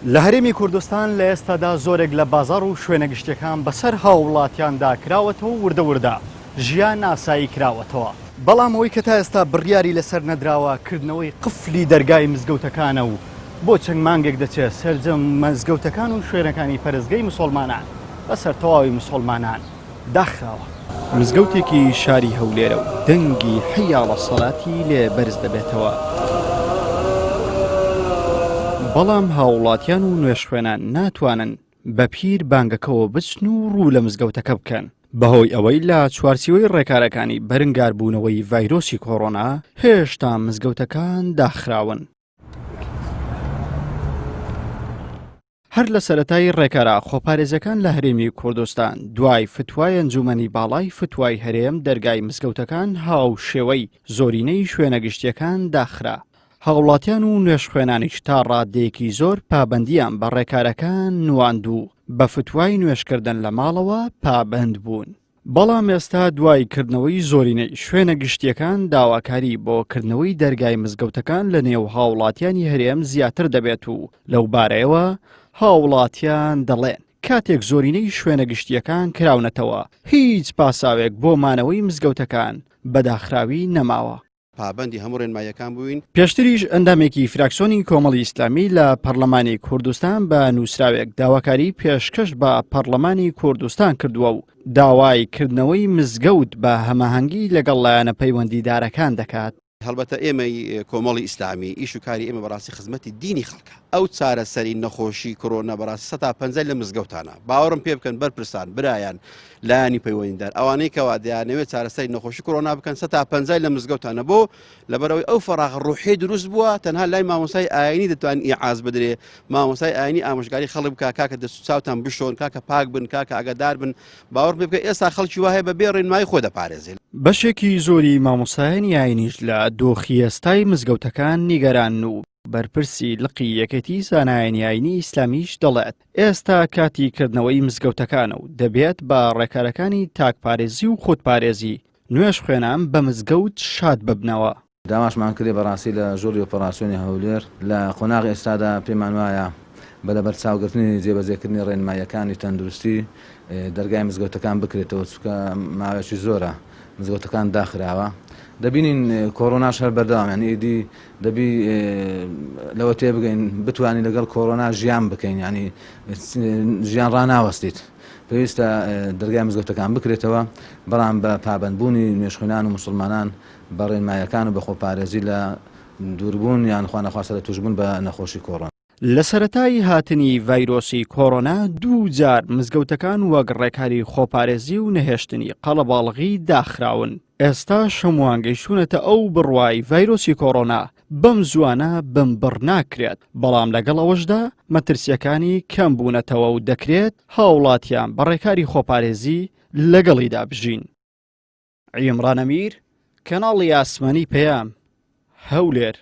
لە هەرێمی کوردستان لە ئێستادا زۆرێک لە بازاڕ و شوێنە گشتیەکان بەسەر هاوڵاتیاندا کراوەتەوە وردە وردە ژیان ئاسایی کراوەتەوە. بەڵام ئەوەی کە تا ئێستا بڕیاری لەسەر نەدراوەکردنەوەی قفلی دەرگای مزگەوتەکانە و بۆ چەند مانگێک دەچێت سەرجەم مەزگەوتەکان و شوێنەکانی پەرستگەی مسلمانان بەسەر تەواوی مسلمانان داخراوە. مزگەوتێکی شاری هەولێرە و دەنگی حەیاڵە سەڵاتی لێ بەرز دەبێتەوە. بەڵام هاوڵاتیان و نوێشخوێنان ناتوانن بە پیر بانگەکەوە بچن و ڕوو لە مزگەوتەکە بکەن بەهۆی ئەوەی لە چوارچێوەی ڕێکارەکانی بەرنگاربوونەوەی ڤایرۆسی کۆڕۆنا هێشتا مزگەوتەکان داخراون. هەر لە سەرەتای ڕێکارە خۆپارێزەکان لە هەرێمی کوردستان دوای فتوای ئەنجومەنی باڵای فتوای هەرێم دەرگای مزگەوتەکان هاو شێوەی زۆرینەی شوێنە گشتیەکان داخرا. هاوڵاتیان و نوێشخوێنانیش تا ڕادەیەکی زۆر پابەندیان بە ڕێکارەکان نواند و بە فتوای نوێشکردن لە ماڵەوە پابەند بوون. بەڵام ئێستا دوای کردنەوەی زۆرینەی شوێنە گشتیەکان داواکاری بۆ کردنەوەی دەرگای مزگەوتەکان لە نێو هاوڵاتیانی هەرێم زیاتر دەبێت و لەو بارەیەوە هاوڵاتیان دەڵێن کاتێک زۆرینەی شوێنە گشتیەکان کراونەتەوە هیچ پاساوێک بۆ مانەوەی مزگەوتەکان بەداخراوی نەماوە. پابەندی هەموو ڕێنماییەکان بووین. پێشتریش ئەندامێکی فراکسیۆنی کۆمەڵی ئیسلامی لە پەرلەمانی کوردستان بە نووسراوێک داواکاری پێشکەش بە پەرلەمانی کوردستان کردووە و داوای کردنەوەی مزگەوت بە هەماهەنگی لەگەڵ لایەنە پەیوەندیدارەکان دەکات. هەڵبەتە ئێمەی کۆمەڵی ئیسلامی ئیش و کاری ئێمە بەڕاستی خزمەتی دینی خەڵکە. ئەو چارەسەری نەخۆشی کۆرۆنا بەڕاستی 150 لە مزگەوتانە باوەڕم پێ بکەن بەرپرسان برایان لایانی پەیوەندیدار ئەوانەی کەوا دەیانەوێت چارەسەری نەخۆشی کۆرۆنا بکەن 150 لە مزگەوتانە بۆ لەبەرەوەی ئەو فەراغ ڕوحی دروست بووە تەنها لای مامۆسای ئاینی دەتوانین ئیعاز بدرێ مامۆسای ئاینی ئامۆژگاری خەڵک بکە کاکە دەست و چاوتان بشۆن کاکە پاک بن کاکە ئاگادار بن باوەڕ پێ بکە ئێستا خەڵکی وایە بەبێ ڕێنمایی خۆ دەپارێزێت. بەشێکی زۆری مامۆسایانی ئاینیش لە دۆخی ئێستای مزگەوتەکان نیگەران و بەرپرسی لقی یەکەتی زانایانی ئاینی ئیسلامیش دەڵێت ئێستا کاتی کردنەوەی مزگەوتەکانە و دەبێت بە ڕێکارەکانی تاکپارێزی و خودپارێزی نوێش خوێنان بە مزگەوت شاد ببنەوە. داماشمان کردێ بەڕاستی لە ژۆری ئۆپەراسیۆنی هەولێر لە قۆناغی ئێستادا پێمان وایە بەلەبەر چاوگرتنی جێبەجێکردنی ڕێنماییەکانی تەندروستی دەرگای مزگەوتەکان بکرێتەوە چونکە ماوەیەکی زۆرە مزگەوتەکان داخراوە. دەبینین کۆڕۆناش هەر بەردەوام ئیدی دەبی لەوە تێبگەین بتوانین لەگەڵ کۆڕۆنا ژیان بکەین ینی ژیان ڕناوەستیت پێویستە دەرگای مزگەوتەکان بکرێتەوە بەڵام بە پابەندبوونی نوێشخوێنان و مسلمانان بە ڕێنماییەکان و بە خۆپارێزی لە دووربوون یان خوانەخواستە لە توشبوون بە نەخۆشی کۆڕۆنا. لە سەرەتای هاتنی ڤایرۆسی کۆڕۆنا دوو جار مزگەوتەکان وەک ڕێکاری خۆپارێزی و نەهێشتنی قەڵەباڵغی داخراون. ئێستا شەموانگەیشتونەتە ئەو بڕوای ڤایرۆسی کۆڕۆنا بەم زوانە بمبڕ ناکرێت بەڵام لەگەڵ ئەوەشدا مەترسیەکانی کەم بوونەتەوە و دەکرێت هاوڵاتیان بە ڕێکاری خۆپارێزی لەگەڵیدا بژین. عیمران ئەمیر کەناڵی ئاسمانی پەیام هەولێر.